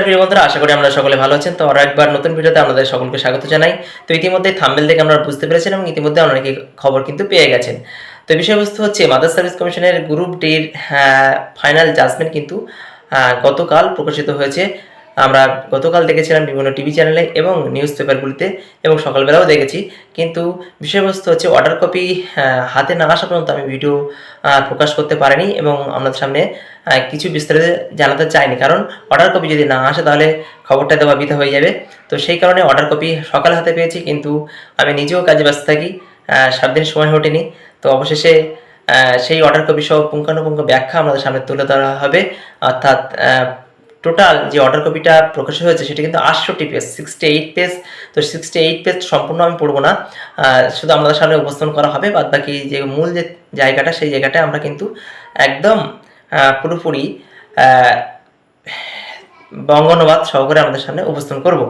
প্রিয় বন্ধুরা, আশা করি আমরা সকলে ভালো আছেন। তো আরো একবার নতুন ভিডিওতে আপনাদের সকলকে স্বাগত জানাই। তো ইতিমধ্যে থাম্বনেল দেখে আমরা বুঝতে পেরেছেন এবং ইতিমধ্যে অনেকে খবর কিন্তু পেয়ে গেছেন। তো বিষয়বস্তু হচ্ছে মাদার সার্ভিস কমিশনের গ্রুপ ডির ফাইনাল জাজমেন্ট কিন্তু গতকাল প্রকাশিত হয়েছে। আমরা গতকাল দেখেছিলাম বিভিন্ন টিভি চ্যানেলে এবং নিউজ পেপারগুলিতে এবং সকালবেলাও দেখেছি। কিন্তু বিষয়বস্তু হচ্ছে অর্ডার কপি হাতে না আসা পর্যন্ত আমি ভিডিও প্রকাশ করতে পারিনি এবং আপনাদের সামনে কিছু বিস্তারিত জানাতে চাইনি, কারণ অর্ডার কপি যদি না আসে তাহলে খবরটা দেওয়া বৃথা হয়ে যাবে। তো সেই কারণে অর্ডার কপি সকালে হাতে পেয়েছি, কিন্তু আমি নিজেও কাজে ব্যস্ত থাকি, 7 দিন সময় ওঠেনি। তো অবশেষে সেই অর্ডার কপি সহ পুঙ্খানুপুঙ্খ ব্যাখ্যা আমাদের সামনে তুলে ধরা হবে। অর্থাৎ টোটাল যে অর্ডার কপিটা প্রকাশ হয়েছে সেটা কিন্তু 68 পেজ, 68 পেজ। তো 68 পেজ সম্পূর্ণ আমি পড়বো না, শুধু আমাদের সামনে উপস্থাপন করা হবে। বাদ বাকি যে মূল যে জায়গাটা, সেই জায়গাটায় আমরা কিন্তু একদম পুরোপুরি বঙ্গানুবাদ সহকারে আমাদের সামনে উপস্থাপন করব।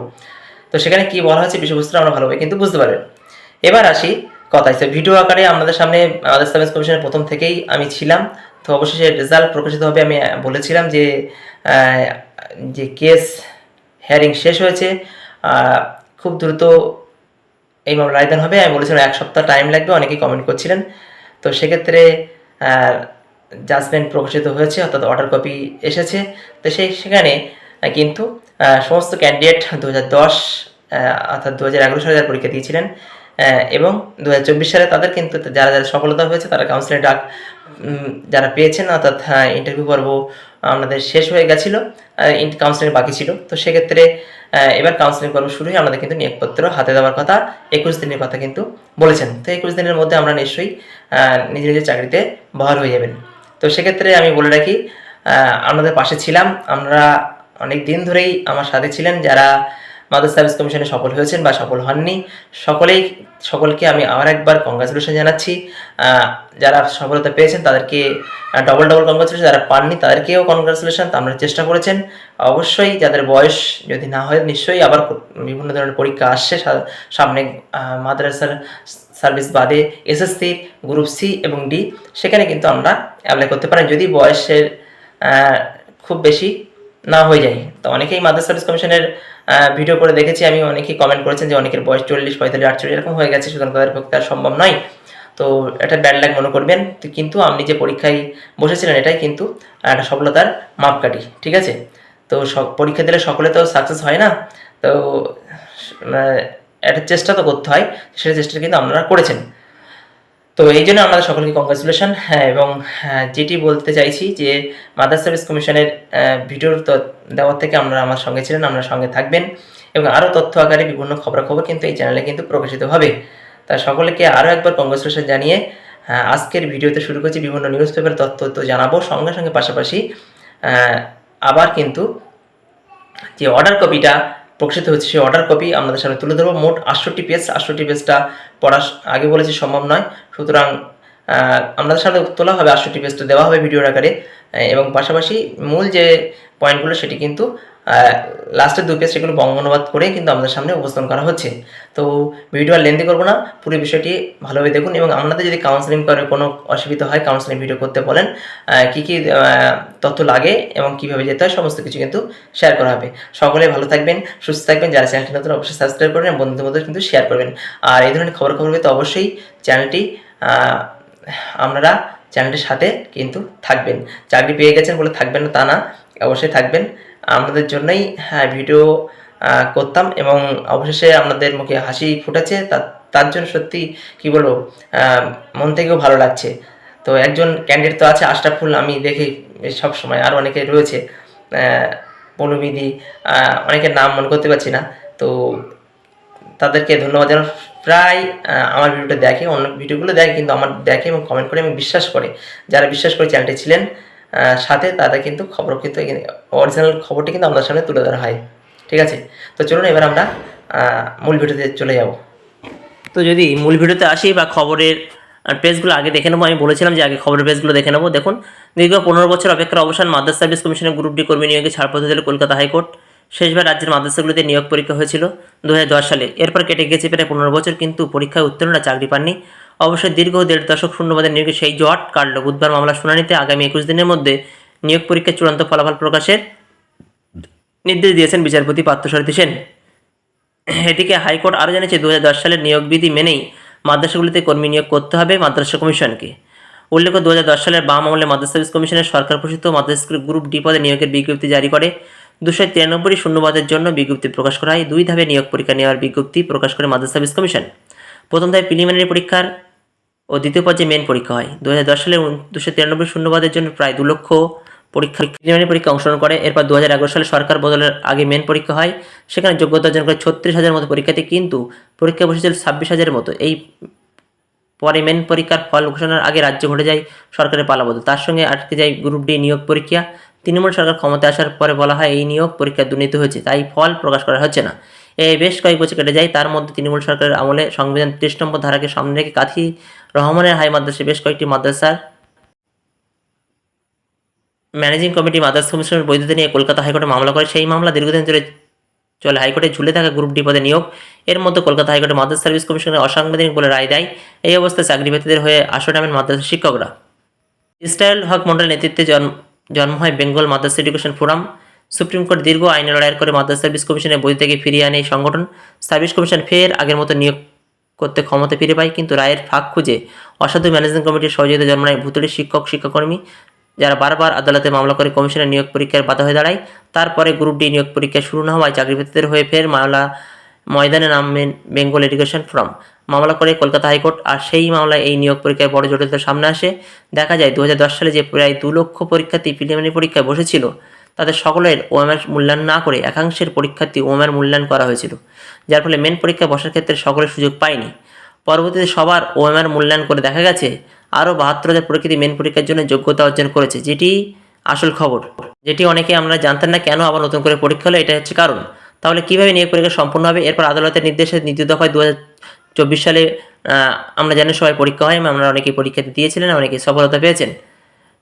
তো সেখানে কি বলা হয়েছে বিষয়বস্তুটা আমরা ভালোভাবে কিন্তু বুঝতে পারবেন। এবার আসি কথায়। ভিডিও আকারে আমাদের সামনে মাদার সার্ভিস কমিশনের প্রথম থেকেই আমি ছিলাম। তো অবশেষে রেজাল্ট প্রকাশিত হবে। আমি বলেছিলাম যে কেস হিয়ারিং শেষ হয়েছে, খুব দ্রুত এই মামলা রায়দান হবে। আমি বলেছিলাম 1 সপ্তাহ টাইম লাগবে, অনেকেই কমেন্ট করছিলেন। তো সেক্ষেত্রে জাজমেন্ট প্রকাশিত হয়েছে, অর্থাৎ অর্ডার কপি এসেছে। তো সেখানে কিন্তু সমস্ত ক্যান্ডিডেট 2010 অর্থাৎ 2011 সালে যারা পরীক্ষা দিয়েছিলেন এবং 2024 সালে তাদের কিন্তু যারা যারা সফলতা হয়েছে তারা কাউন্সিলিং ডাক যারা পেয়েছেন, অর্থাৎ ইন্টারভিউ পর্ব আমাদের শেষ হয়ে গেছিলো, কাউন্সিলিং বাকি ছিল। তো সেক্ষেত্রে এবার কাউন্সিলিং পর্ব শুরু হয়ে আমাদের কিন্তু নিয়োগপত্র হাতে দেওয়ার কথা 21 দিনের কথা কিন্তু বলেছেন। তো 21 দিনের মধ্যে আমরা নিশ্চয়ই নিজের নিজের চাকরিতে বহাল হয়ে যাবেন। তো সেক্ষেত্রে আমি বলে রাখি, আমাদের পাশে ছিলাম, আমরা অনেক দিন ধরেই আমার সাথে ছিলেন যারা মাদার সার্ভিস কমিশনে সফল হয়েছেন বা সফল হননি, সকলকে আমি আবার একবার কংগ্রাচুলেশন জানাচ্ছি। যারা সফলতা পেয়েছেন তাদেরকে ডবল কংগ্রাচুলেশন, যারা পাননি তাদেরকেও কংগ্রাচুলেশন। আপনারা চেষ্টা করেছেন। অবশ্যই যাদের বয়স যদি না হয়, নিশ্চয়ই আবার বিভিন্ন ধরনের পরীক্ষা আসছে সামনে, মাদ্রাসার সার্ভিস বাদে এসএসসি গ্রুপ সি এবং ডি, সেখানে কিন্তু আমরা অ্যাপ্লাই করতে পারি যদি বয়সের খুব বেশি না হয়ে যায়। তো অনেকেই মাদার সার্ভিস কমিশনের ভিডিও করে দেখেছি আমি, অনেকেই কমেন্ট করেছেন যে অনেকের বয়স 40, 45, 48 এরকম হয়ে গেছে, সুতরাং তাদের পক্ষে আর সম্ভব নয়। তো এটা ব্যাড লাগ মনে করবেন। কিন্তু আপনি যে পরীক্ষায় বসেছিলেন এটাই কিন্তু একটা সফলতার মাপকাঠি, ঠিক আছে? তো পরীক্ষা দিলে সকলে তো সাকসেস হয় না। তো একটা চেষ্টা তো করতে হয়, সেটা চেষ্টা কিন্তু আপনারা করেছেন। তো এই জন্য আমাদের সকলকে কংগ্রাচুলেশন। এবং যেটি বলতে চাইছি যে মাদার সার্ভিস কমিশনের ভিডিওর দেওয়ার থেকে আমার সঙ্গে ছিলেন, আপনারা সঙ্গে থাকবেন এবং আরও তথ্য আকারে বিভিন্ন খবরাখবর কিন্তু এই চ্যানেলে কিন্তু প্রকাশিত হবে। তা সকলকে আরও একবার কংগ্রাচুলেশন জানিয়ে আজকের ভিডিওতে শুরু করছি। বিভিন্ন নিউজ পেপার তথ্য তো জানাবো, সঙ্গে সঙ্গে পাশাপাশি আবার কিন্তু যে অর্ডার কপিটা প্রকাশিত হচ্ছে সেই অর্ডার কপি আমাদের সামনে তুলে ধরবো। মোট 68 পেজ। 68 পেজটা পড়া আগে বলেছি সম্ভব নয়, সুতরাং আমাদের সামনে তোলা হবে, 68 পেজটা দেওয়া হবে ভিডিওর আকারে। এবং পাশাপাশি মূল যে পয়েন্টগুলো সেটি কিন্তু লাস্টের 2 পেজ সেগুলো বঙ্গানুবাদ করে কিন্তু আমাদের সামনে উপস্থাপন করা হচ্ছে। তো ভিডিও আর লেন্দি করবো না, পুরো বিষয়টি ভালোভাবে দেখুন এবং আপনাদের যদি কাউন্সেলিং করে কোনো অসুবিধা হয় কাউন্সেলিং ভিডিও করতে বলেন, কী কী তথ্য লাগে এবং কীভাবে যেতে হয় সমস্ত কিছু কিন্তু শেয়ার করা হবে। সকলে ভালো থাকবেন, সুস্থ থাকবেন। যারা চ্যানেলটি নতুন অবশ্যই সাবস্ক্রাইব করবেন এবং বন্ধুদের মধ্যে কিন্তু শেয়ার করবেন। আর এই ধরনের খবর পেতে অবশ্যই চ্যানেলটি আপনারা চ্যানেলটির সাথে কিন্তু থাকবেন। চাকরি পেয়ে গেছেন বলে থাকবেন না তা না, অবশ্যই থাকবেন। আপনাদের জন্যই ভিডিও করতাম এবং অবশেষে আপনাদের মুখে হাসি ফুটেছে, তার জন্য সত্যি কি বলবো, মন থেকেও ভালো লাগছে। তো একজন ক্যান্ডিডেট তো আছে আশরাফুল, আমি দেখি সব সময়, আর অনেকে রয়েছে, পলুবিদি, অনেকের নাম মনে করতে পারছি না। তো তাদেরকে ধন্যবাদ জানাই। প্রায় আমার ভিডিওটা দেখে, অন্য ভিডিওগুলো দেখে, কিন্তু আমার দেখে এবং কমেন্ট করে এবং বিশ্বাস করে, যারা বিশ্বাস করে চ্যানেলটি ছিলেন সাথে, তাদের কিন্তু খবর কিন্তু অরিজিনাল খবরটি কিন্তু আমাদের সামনে তুলে ধরা হয়, ঠিক আছে? তো চলুন এবার আমরা মূল ভিডিওতে চলে যাব। তো যদি মূল ভিডিওতে আসি বা খবরের পেজগুলো আগে দেখে নেবো, আমি বলেছিলাম যে আগে খবরের পেজগুলো দেখে নেবো। দেখুন, দীর্ঘ 15 বছর অপেক্ষার অবসান, মাদার সার্ভিস কমিশনের গ্রুপ ডি কর্মী নিয়োগে ছাড়পত্র দিল কলকাতা হাইকোর্ট। শেষবার রাজ্যের মাদ্রাসাগুলিতে নিয়োগ পরীক্ষা হয়েছিল 2010 সালে। এরপর কেটে গেছে প্রায় 15 বছর, কিন্তু পরীক্ষায় উত্তীর্ণরা চাকরি পাননি। অবশ্যই দীর্ঘ 1.5 দশক শূন্যবাদের নিয়োগে সেই জট কাটল। বুধবার মামলা শুনানিতে আগামী 21 দিনের মধ্যে নিয়োগ পরীক্ষার চূড়ান্ত ফলাফল প্রকাশের নির্দেশ দিয়েছেন বিচারপতি পার্থসারথী সেন। এদিকে হাইকোর্ট আরও জানিয়েছে 2010 সালের নিয়োগ বিধি মেনেই মাদ্রাসাগুলিতে কর্মী নিয়োগ করতে হবে মাদ্রাসা কমিশনকে। উল্লেখ্য 2010 সালের বাম আমলে মাদ্রাসা সার্ভিস কমিশনের সরকার প্রসূত মাদ্রাসা স্কুল গ্রুপ ডি পদে নিয়োগের বিজ্ঞপ্তি জারি করে 293 শূন্যপদের জন্য বিজ্ঞপ্তি প্রকাশ করা হয়। 2 ধাপে নিয়োগ পরীক্ষা নেওয়ার বিজ্ঞপ্তি প্রকাশ করে মাদ্রাসা সার্ভিস কমিশন। প্রথম ধাপে প্রিলিমিনারি পরীক্ষার ও দ্বিতীয় পর্যায়ে মেন পরীক্ষা হয়। 2010 সালে 293 শূন্যপদের জন্য প্রায় 2 লক্ষ প্রিলিমিনারি পরীক্ষা অংশগ্রহণ করে। এরপর 2011 সালে সরকার বদলের আগে মেন পরীক্ষা হয়। সেখানে যোগ্যতা অর্জন করে 36,000 মতো পরীক্ষার্থী, কিন্তু পরীক্ষা বসেছিল 26,000 মতো। এই পরে মেন পরীক্ষার ফল ঘোষণার আগে রাজ্যে ঘটে যায় সরকারের পালাবদল। তার সঙ্গে আটকে যায় গ্রুপ ডি নিয়োগ পরীক্ষা। তৃণমূল সরকার ক্ষমতায় আসার পরে বলা হয় এই নিয়োগ পরীক্ষায় দুর্নীতি হয়েছে, তাই ফল প্রকাশ করা হচ্ছে না। বেশ কয়েক বছর কেটে যায়। তার মধ্যে তৃণমূল সরকারের আমলে সংবিধান 30 নম্বর ধারাকে সামনে রেখে কাজী রহমানের হাই মাদ্রাসায় বেশ কয়েকটি মাদ্রাসার ম্যানেজিং কমিটি মাদ্রাসা কমিশনের বৈধতা নিয়ে কলকাতা হাইকোর্টে মামলা করে। সেই মামলা দীর্ঘদিন ধরে চলে। হাইকোর্টে ঝুলে থাকা গ্রুপ ডি পদে নিয়োগ। এর মধ্যে কলকাতা হাইকোর্টে মাদ্রাসা সার্ভিস কমিশনের অসাংবিধানিক বলে রায় দেয়। এই অবস্থায় চাকরি প্রার্থীদের হয়ে আসর নামেন মাদ্রাসা শিক্ষকরা। ইসরায়েল হক মন্ডলের নেতৃত্বে জন্ম হয় বেঙ্গল মাদ্রাসা এডুকেশন ফোরাম। সুপ্রিম কোর্ট দীর্ঘ আইনি লড়াইয়ের করে মাদ্রাসা সার্ভিস কমিশনের বৈধতাকে ফিরিয়ে আনে এই সংগঠন। সার্ভিস কমিশন ফের আগের মতো নিয়োগ করতে ক্ষমতা ফিরে পায়, কিন্তু রায়ের ফাঁক খুঁজে অসাধু ম্যানেজিং কমিটির সহযোগিতা জন্ম নেয় ভুতুড়ে শিক্ষককর্মী, যারা বারবার আদালতে মামলা করে কমিশনের নিয়োগ পরীক্ষার বাধা হয়ে দাঁড়ায়। তারপরে গ্রুপ ডি নিয়োগ পরীক্ষা শুরু না হওয়ায় চাকরিপ্রার্থীদের হয়ে ফের মামলা ময়দানে নামবেন বেঙ্গল এডুকেশন ফোরাম। মামলা করে কলকাতা হাইকোর্ট। আর সেই মামলায় এই নিয়োগ পরীক্ষায় বড় জটিলতার সামনে আসে। দেখা যায় 2010 সালে যে প্রায় 2 লক্ষ পরীক্ষার্থী প্রিলিমিনারি পরীক্ষায় বসেছিল, তাদের সকলের ওএমআর মূল্যায়ন না করে একাংশের পরীক্ষার্থী ওএমআর মূল্যায়ন করা হয়েছিল, যার ফলে মেন পরীক্ষায় বসার ক্ষেত্রে সকলের সুযোগ পায়নি। পরবর্তীতে সবার ওএমআর মূল্যায়ন করে দেখা গেছে আরও 72,000 পরীক্ষার্থী মেন পরীক্ষার জন্য যোগ্যতা অর্জন করেছে, যেটি আসল খবর, যেটি অনেকে আমরা জানতেন না। কেন আবার নতুন করে পরীক্ষা হলো, এটা হচ্ছে কারণ। তাহলে কীভাবে নিয়োগ পরীক্ষা সম্পূর্ণ হবে? এরপর আদালতের নির্দেশে দ্বিতীয় দফায় 2024 সালে আমরা জানি সবাই পরীক্ষা হয়, আমরা অনেকেই পরীক্ষা দিয়েছিলেন, অনেকেই সফলতা পেয়েছেন।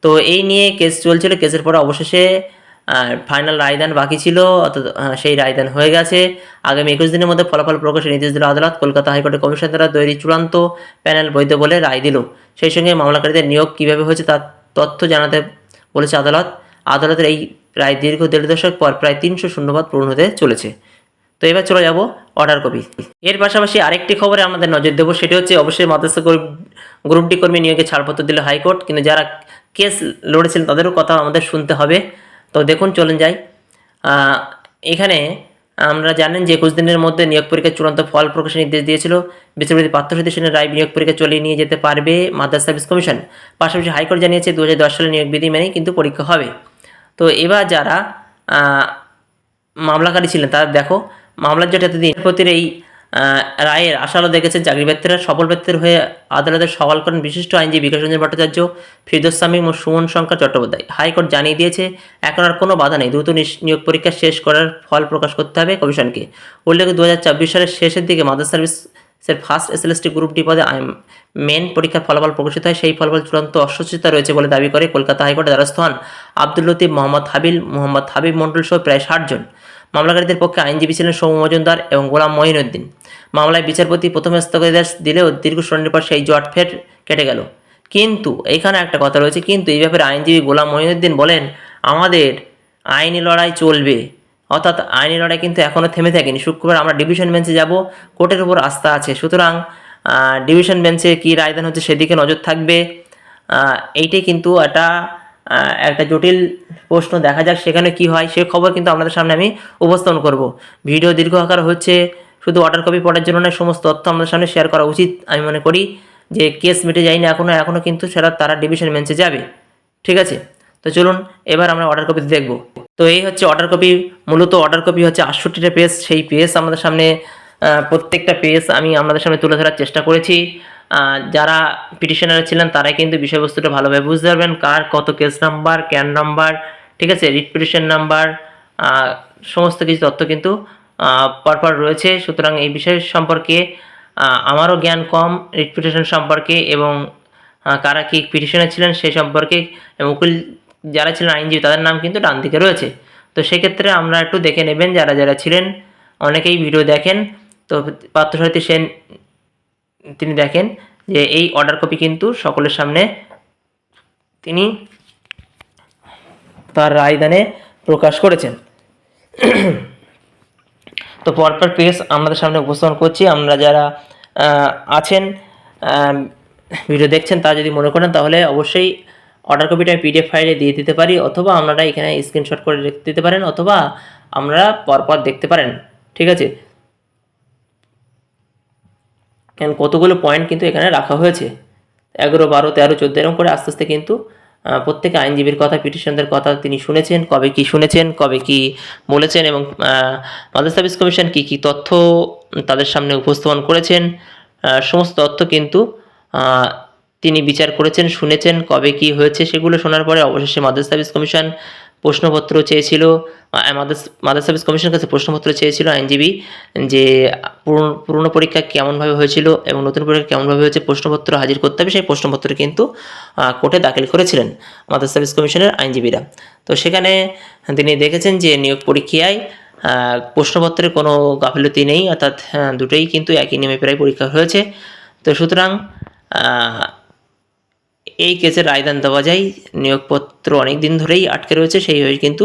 তো এই নিয়ে কেস চলছিল। কেসের পরে অবশেষে ফাইনাল রায়দান বাকি ছিল, অর্থাৎ সেই রায়দান হয়ে গেছে। আগামী 21 দিনের মধ্যে ফলাফল প্রকাশের নির্দেশ দিল আদালত। কলকাতা হাইকোর্টের কমিশন দ্বারা তৈরি চূড়ান্ত প্যানেল বৈধ বলে রায় দিল। সেই সঙ্গে মামলাকারীদের নিয়োগ কীভাবে হয়েছে তার তথ্য জানাতে বলেছে আদালত। আদালতের এই রায় দীর্ঘ 1.5 দশক পর প্রায় 300 শূন্যপদ পূরণ হতে চলেছে। তো এবার চলে যাব অর্ডার কপি। এর পাশাপাশি আরেকটি খবরে আমাদের নজর দেবো, সেটি হচ্ছে অবশ্যই মাদ্রাসা গ্রুপ ডি কর্মী নিয়োগে ছাড়পত্র দিল হাইকোর্ট, কিন্তু যারা কেস লড়েছিলেন তাদেরও কথা আমাদের শুনতে হবে। তো দেখুন, চলুন যাই। এখানে আমরা জানেন যে 21 দিনের মধ্যে নিয়োগ পরীক্ষার চূড়ান্ত ফল প্রকাশের নির্দেশ দিয়েছিল বিচারপতি পার্থসারথী সেনের রায়। নিয়োগ পরীক্ষা চলিয়ে নিয়ে যেতে পারবে মাদ্রাসা সার্ভিস কমিশন। পাশাপাশি হাইকোর্ট জানিয়েছে 2010 সালের নিয়োগ বিধি মেনেই কিন্তু পরীক্ষা হবে। তো এবার যারা মামলাকারী ছিলেন তারা দেখো, মামলার জট এতদিন বিচারপতির এই রায়ের আশালো দেখেছেন চাকরি প্রার্থীরা। সফল প্রার্থীর হয়ে আদালতের সওয়াল করেন বিশিষ্ট আইনজীবী বিকাশ রঞ্জন ভট্টাচার্য, ফিরদৌস শামীম ও সুমন শঙ্কর চট্টোপাধ্যায়। হাইকোর্ট জানিয়ে দিয়েছে এখন আর কোনো বাধা নেই, দ্রুত নিয়োগ পরীক্ষা শেষ করার ফল প্রকাশ করতে হবে কমিশনকে। উল্লেখ্য 2024 সালের শেষের দিকে মাদ্রাসা সার্ভিসের ফার্স্ট এসএলএসটি গ্রুপ ডি পদে মেন পরীক্ষার ফলাফল প্রকাশিত হয়। সেই ফলাফল চূড়ান্ত অস্বচ্ছতা রয়েছে বলে দাবি করে কলকাতা হাইকোর্টের দ্বারস্থ হন আব্দুল লতিফ, মোহাম্মদ হাবিব মণ্ডল সহ প্রায় 60 জন। মামলাকারীদের পক্ষে আইনজীবী ছিলেন সৌম্য মজুমদার এবং গোলাম মঈনুদ্দিন। মামলায় বিচারপতি প্রথমে স্থগিতাদেশ দিলেও দীর্ঘ শুনানির পর সেই জট ফের কেটে গেল। কিন্তু এইখানে একটা কথা রয়েছে, কিন্তু এই ব্যাপারে আইনজীবী গোলাম মঈনুদ্দিন বলেন আমাদের আইনি লড়াই চলবে, অর্থাৎ আইনি লড়াই কিন্তু এখনও থেমে থাকেনি। শুক্রবার আমরা ডিভিশন বেঞ্চে যাব, কোর্টের উপর আস্থা আছে, সুতরাং ডিভিশন বেঞ্চে কী রায়দান হচ্ছে সেদিকে নজর থাকবে। এইটাই কিন্তু একটা জটিল প্রশ্ন, দেখা যাক সেখানে কি হয়। সে খবর কিন্তু আপনাদের সামনে আমি উপস্থাপন করব। ভিডিও দীর্ঘ আকার হচ্ছে, শুধু অর্ডার কপি পড়ার জন্য নয়, সমস্ত তথ্য আমাদের সামনে শেয়ার করা উচিত। আমি মনে করি যে কেস মিটে যায়নি এখনও কিন্তু তারা ডিভিশন বেঞ্চে যাবে। ঠিক আছে, তো চলুন এবার আমরা অর্ডার কপি দেখব। তো এই হচ্ছে অর্ডার কপি। মূলত অর্ডার কপি হচ্ছে 68টা পেজ। সেই পেজ আমাদের সামনে, প্রত্যেকটা পেজ আমি আপনাদের সামনে তুলে ধরার চেষ্টা করেছি। যারা পিটিশনার ছিলেন তারাই কিন্তু বিষয়বস্তুটা ভালোভাবে বুঝতে পারবেন, কার কত কেস নাম্বার, ক্যান নাম্বার, ঠিক আছে, রিট পিটিশন নাম্বার, সমস্ত কিছু তথ্য কিন্তু পরপর রয়েছে। সুতরাং এই বিষয় সম্পর্কে আমারও জ্ঞান কম, রিট পিটিশন সম্পর্কে এবং কারা কি পিটিশনার ছিলেন সেই সম্পর্কে, এবং উকিল যারা ছিলেন আইনজীবী তাদের নাম কিন্তু ডান দিকে রয়েছে। তো সেক্ষেত্রে আমরা একটু দেখে নেবেন, যারা ছিলেন অনেকেই ভিডিও দেখেন। তো পার্থসারথী সেন তিনি দেখেন যে এই অর্ডার কপি কিন্তু সকলের সামনে তিনি তার রায়দানে প্রকাশ করেছেন। তো পরপর পেজ আমাদের সামনে উপস্থাপন করছি। আমরা যারা আছেন ভিডিও দেখছেন, তা যদি মনে করেন তাহলে অবশ্যই অর্ডার কপিটা আমি পিডিএফ ফাইলে দিয়ে দিতে পারি, অথবা আপনারা এখানে স্ক্রিনশট করে রেখে দিতে পারেন, অথবা আপনারা পরপর দেখতে পারেন। ঠিক আছে, কারণ কতগুলো পয়েন্ট কিন্তু এখানে রাখা হয়েছে, 11, 12, 13, 14 এরকম করে আস্তে আস্তে কিন্তু প্রত্যেকে আইনজীবীর কথা, পিটিশনদের কথা তিনি শুনেছেন, কবে কি শুনেছেন, কবে কি বলেছেন, এবং মাদ্রাসা সার্ভিস কমিশন কী কী তথ্য তাদের সামনে উপস্থাপন করেছেন, সমস্ত তথ্য কিন্তু তিনি বিচার করেছেন, শুনেছেন, কবে কি হয়েছে সেগুলো শোনার পরে অবশেষে মাদ্রাসা সার্ভিস কমিশন প্রশ্নপত্র চেয়েছিল, মাদ্রাসা সার্ভিস কমিশনের কাছে প্রশ্নপত্র চেয়েছিল আইনজীবী, যে পুরনো পরীক্ষা কেমনভাবে হয়েছিল এবং নতুন পরীক্ষা কেমনভাবে হয়েছে, প্রশ্নপত্র হাজির করতে হবে। সেই প্রশ্নপত্র কিন্তু কোর্টে দাখিল করেছিলেন মাদ্রাসা সার্ভিস কমিশনের আইনজীবীরা। তো সেখানে তিনি দেখেছেন যে নিয়োগ পরীক্ষায় প্রশ্নপত্রের কোনো গাফিলতি নেই, অর্থাৎ দুটোই কিন্তু একই নিয়মে প্রায় পরীক্ষা হয়েছে। তো সুতরাং এই কেসের রায়দান দেওয়া যায়, নিয়োগপত্র অনেক দিন ধরেই আটকে রয়েছে, সেইভাবে কিন্তু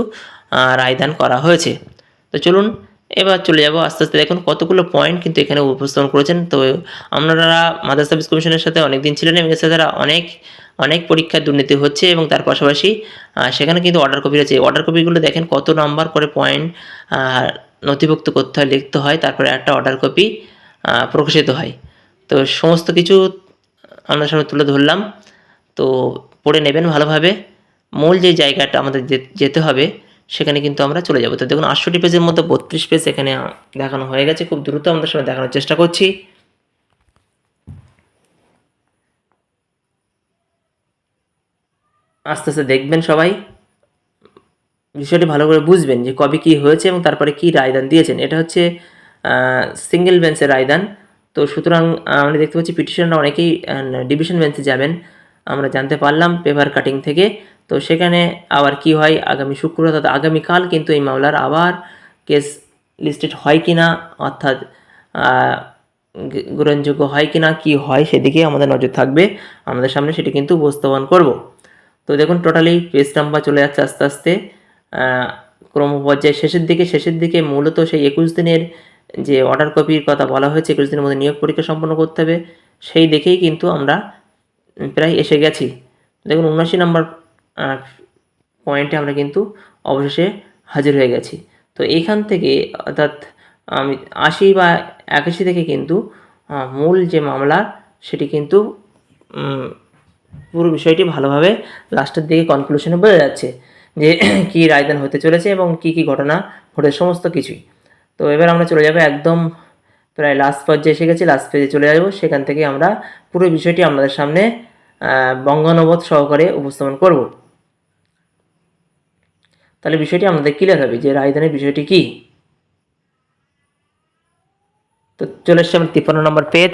রায়দান করা হয়েছে। তো চলুন এবার চলে যাব আস্তে আস্তে। দেখুন কতগুলো পয়েন্ট কিন্তু এখানে উপস্থাপন করেছেন। তো আপনারা মাদ্রাসা সার্ভিস কমিশনের সাথে অনেক দিন ছিলেন এবং এর সাথে অনেক পরীক্ষায় দুর্নীতি হচ্ছে, এবং তার পাশাপাশি সেখানে কিন্তু অর্ডার কপি আছে। অর্ডার কপিগুলো দেখেন কত নাম্বার করে পয়েন্ট নথিভুক্ত করতে হয়, লিখতে হয়, তারপরে একটা অর্ডার কপি প্রকাশিত হয়। তো সমস্ত কিছু আপনার সামনে তুলে ধরলাম, তো পড়ে নেবেন ভালোভাবে। মূল যে জায়গাটা আমাদের যেতে হবে সেখানে কিন্তু আমরা চলে যাব। তো দেখুন 68 পেজের মধ্যে 32 পেজ এখানে দেখানো হয়ে গেছে। খুব দ্রুত আমাদের সামনে দেখানোর চেষ্টা করছি। আস্তে আস্তে দেখবেন, সবাই বিষয়টি ভালো করে বুঝবেন যে কবে কী হয়েছে এবং তারপরে কী রায়দান দিয়েছেন। এটা হচ্ছে সিঙ্গেল বেঞ্চের রায়দান। তো সুতরাং আমরা দেখতে পাচ্ছি পিটিশনরা অনেকেই ডিভিশন বেঞ্চে যাবেন, আমরা জানতে পারলাম পেপার কাটিং থেকে। তো সেখানে আবার কি হয়, আগামী শুক্রবার অর্থাৎ আগামীকাল কিন্তু এই মামলার আবার কেস লিস্টেড হয় কি না, অর্থাৎ গ্রহণযোগ্য হয় কি না, কী হয় সেদিকে আমাদের নজর থাকবে। আমাদের সামনে সেটি কিন্তু উপস্থাপন করব। তো দেখুন টোটালি পেজ নাম্বার চলে যাচ্ছে আস্তে আস্তে ক্রমপর্যায়ে শেষের দিকে মূলত সেই 21 দিনের যে অর্ডার কপির কথা বলা হয়েছে, 21 দিনের মধ্যে নিয়োগ পরীক্ষা সম্পন্ন করতে হবে, সেই দেখেই কিন্তু আমরা প্রায় এসে গেছি। দেখুন 79 নম্বর পয়েন্টে আমরা কিন্তু অবশেষে হাজির হয়ে গেছি। তো এইখান থেকে অর্থাৎ আমি 80 বা 81 থেকে কিন্তু মূল যে মামলা সেটি কিন্তু পুরো বিষয়টি ভালোভাবে লাস্টের দিকে কনক্লুশনে বোঝা যাচ্ছে যে কী রায়দান হতে চলেছে এবং কী কী ঘটনা ঘটে, সমস্ত কিছুই। তো এবার আমরা চলে যাব একদম প্রায় লাস্ট পর্যায়ে এসে গেছি, লাস্ট পেজে চলে যাব। সেখান থেকে আমরা পুরো বিষয়টি আপনাদের সামনে বঙ্গানুবাদ সহকারে উপস্থাপন করব। তাহলে বিষয়টি আমাদের ক্লিয়ার হবে যে রায়দানের বিষয়টি কী। তো চলে এসছি আমরা 53 নম্বর পেজ।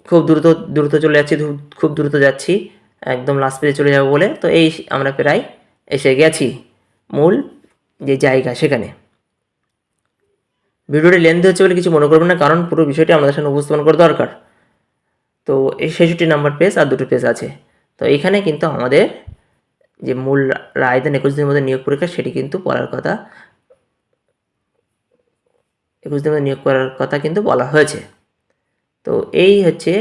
খুব দ্রুত চলে যাচ্ছি, খুব দ্রুত যাচ্ছি, একদম লাস্ট পেজে চলে যাব বলে। তো এই আমরা প্রায় এসে গেছি মূল যে জায়গা সেখানে। ভিডিওটি লেন্থ হচ্ছে বলে কিছু মনে করবেন না, কারণ পুরো বিষয়টি আমাদের সামনে উপস্থাপন করা দরকার। তো এই 66 নম্বর পেজ আর দুটো পেজ আছে। তো এখানে কিন্তু আমাদের যে মূল রায়দান 21 দিনের মধ্যে নিয়োগ পরীক্ষা সেটি কিন্তু পড়ার কথা, 21 দিনের মধ্যে নিয়োগ করার কথা কিন্তু বলা হয়েছে। তো এই হচ্ছে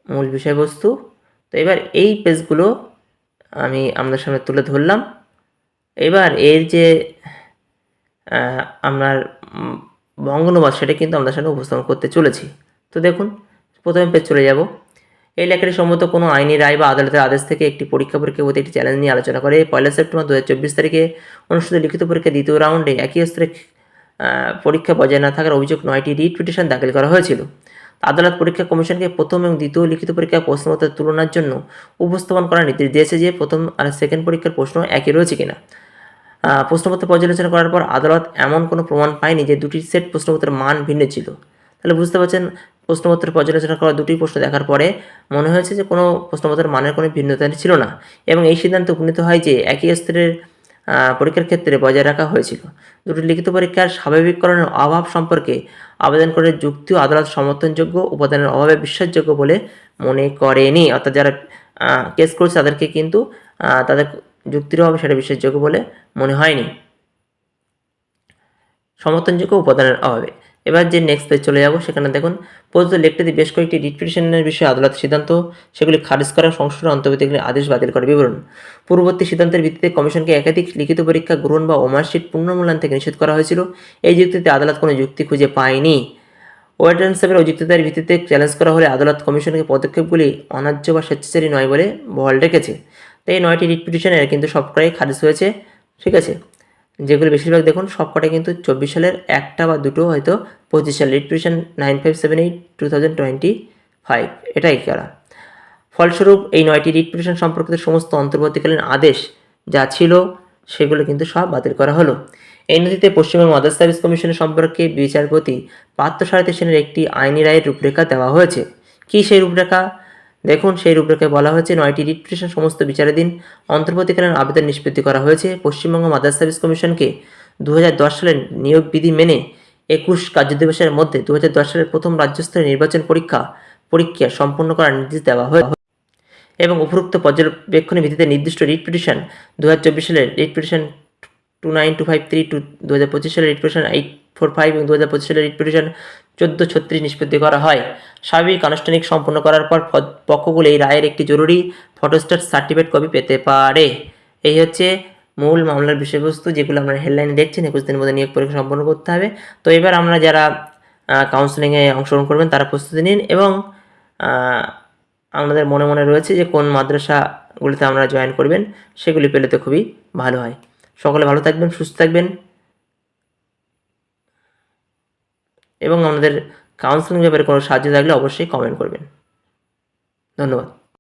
মূল বিষয়বস্তু। তো এবার এই পেজগুলো আমি আপনাদের সামনে তুলে ধরলাম। এবার এর যে আপনার বঙ্গানুবাদ সেটা কিন্তু আমাদের সামনে উপস্থাপন করতে চলেছি। তো দেখুন প্রথমে পেজ চলে যাব। এই লেখাটি সম্মত কোনো আইনি রায় বা আদালতের আদেশ থেকে একটি পরীক্ষার প্রতি একটি চ্যালেঞ্জ নিয়ে আলোচনা করে। 1 সেপ্টেম্বর 2024 তারিখে অনুষ্ঠিত লিখিত পরীক্ষা দ্বিতীয় রাউন্ডে একই স্তরে পরীক্ষা বজায় না থাকার অভিযোগ 9টি রিট পিটিশন দাখিল করা হয়েছিল। আদালত পরীক্ষা কমিশনকে প্রথম এবং দ্বিতীয় লিখিত পরীক্ষার প্রশ্নপত্রের তুলনার জন্য উপস্থাপন করার নির্দেশ দিয়েছে যে প্রথম আর সেকেন্ড পরীক্ষার প্রশ্ন একই রয়েছে কিনা। প্রশ্নপত্র পর্যালোচনা করার পর আদালত এমন কোনো প্রমাণ পায়নি যে দুটি সেট প্রশ্নপত্রের মান ভিন্ন ছিল। তাহলে বুঝতে পারছেন, প্রশ্নপত্রের পর্যালোচনা করা দুটি প্রশ্ন দেখার পরে মনে হয়েছে যে কোনো প্রশ্নপত্রের মানের কোনো ভিন্নতা ছিল না, এবং এই সিদ্ধান্তে উপনীত হয় যে একই স্তরের পরীক্ষার ক্ষেত্রে বজায় রাখা হয়েছিল। দুটি লিখিত পরীক্ষার স্বাভাবিককরণের অভাব সম্পর্কে আবেদন করে যুক্তি ও আদালত সমর্থনযোগ্য উপাদানের অভাবে বিশ্বাসযোগ্য বলে মনে করেনি। অর্থাৎ যারা কেস করছে তাদেরকে কিন্তু তাদের যুক্তির অভাবে সেটা বিশ্বাসযোগ্য বলে মনে হয়নি, সমর্থনযোগ্য উপাদানের অভাবে। এবার যে নেক্সট পেজ চলে যাব, সেখানে দেখুন প্রদত্ত লেখটিতে বেশ কয়েকটি রিট পিটিশনের বিষয়ে আদালত সিদ্ধান্ত, সেগুলি খারিজ করা, সংশোধন, অন্তর্বর্তীকালীন আদেশ বাতিল করার বিবরণ। পূর্ববর্তী সিদ্ধান্তের ভিত্তিতে কমিশনকে একাধিক লিখিত পরীক্ষা গ্রহণ বা ওমার্কশিট পুনর্মূল্যায়ন থেকে নিষেধ করা হয়েছিল। এই যুক্তিতে আদালত কোনো যুক্তি খুঁজে পায়নি। ওয়েট অ্যান্ড সাবের অযুক্তিতার ভিত্তিতে চ্যালেঞ্জ করা হলে আদালত কমিশনকে পদক্ষেপগুলি অন্যায্য বা স্বেচ্ছাচারী নয় বলে বহাল রেখেছে। তাই এই 9টি রিট পিটিশনের কিন্তু সবকটাই খারিজ হয়েছে, ঠিক আছে। যেগুলো বেশিরভাগ দেখুন সবকটাই কিন্তু 24 সালের একটা বা দুটো হয়তো 25 সাল রিট পিটিশন 9578/2025 এটাই করা। ফলস্বরূপ এই 9টি রিট পিটিশন সম্পর্কিত সমস্ত অন্তর্বর্তীকালীন আদেশ যা ছিল সেগুলো কিন্তু সব বাতিল করা হলো। এই নথিতে পশ্চিমবঙ্গ মাদার সার্ভিস কমিশনের সম্পর্কে বিচারপতি পার্থ সারথী সেনের একটি আইনি রায়ের রূপরেখা দেওয়া হয়েছে। কী সেই রূপরেখা? দেখুন সেই রূপরেখায় বলা হয়েছে 9টি রিট পিটিশন সমস্ত বিচারাধীন অন্তর্বর্তীকালীন আবেদন নিষ্পত্তি করা হয়েছে। পশ্চিমবঙ্গ মাদার সার্ভিস কমিশনকে 2010 সালের নিয়োগ বিধি মেনে 21 কার্যদিবসের মধ্যে 2010 সালের প্রথম রাজ্যস্তরের নির্বাচন পরীক্ষা সম্পন্ন করার নির্দেশ দেওয়া হয়েছে এবং উপরোক্ত পর্যবেক্ষণের ভিত্তিতে নির্দিষ্ট রিট পিটিশন 2024 সালের রিট পিটিশন 29253 2025 সালের রিট পিটিশন 845 এবং 2025 সালের রিট পিটিশন 1436 নিষ্পত্তি করা হয়। স্বাভাবিক আনুষ্ঠানিক সম্পন্ন করার পর পক্ষগুলো এই রায়ের একটি জরুরি ফটোস্ট্যাট সার্টিফিকেট কপি পেতে পারে। এই হচ্ছে মূল মামলার বিষয়বস্তু, যেগুলো আমরা হেডলাইনে দেখছেন। 21 দিনের মধ্যে নিয়োগ পরীক্ষা সম্পন্ন করতে হবে। তো এবার আমরা যারা কাউন্সেলিংয়ে অংশগ্রহণ করবেন তারা প্রস্তুতি নিন এবং আমাদের মনে মনে রয়েছে যে কোন মাদ্রাসাগুলিতে আমরা জয়েন করবেন, সেগুলি পেলে তো খুবই ভালো হয়। সকলে ভালো থাকবেন, সুস্থ থাকবেন এবং আমাদের কাউন্সেলিং ব্যাপারে কোনো সাহায্য থাকলে অবশ্যই কমেন্ট করবেন। ধন্যবাদ।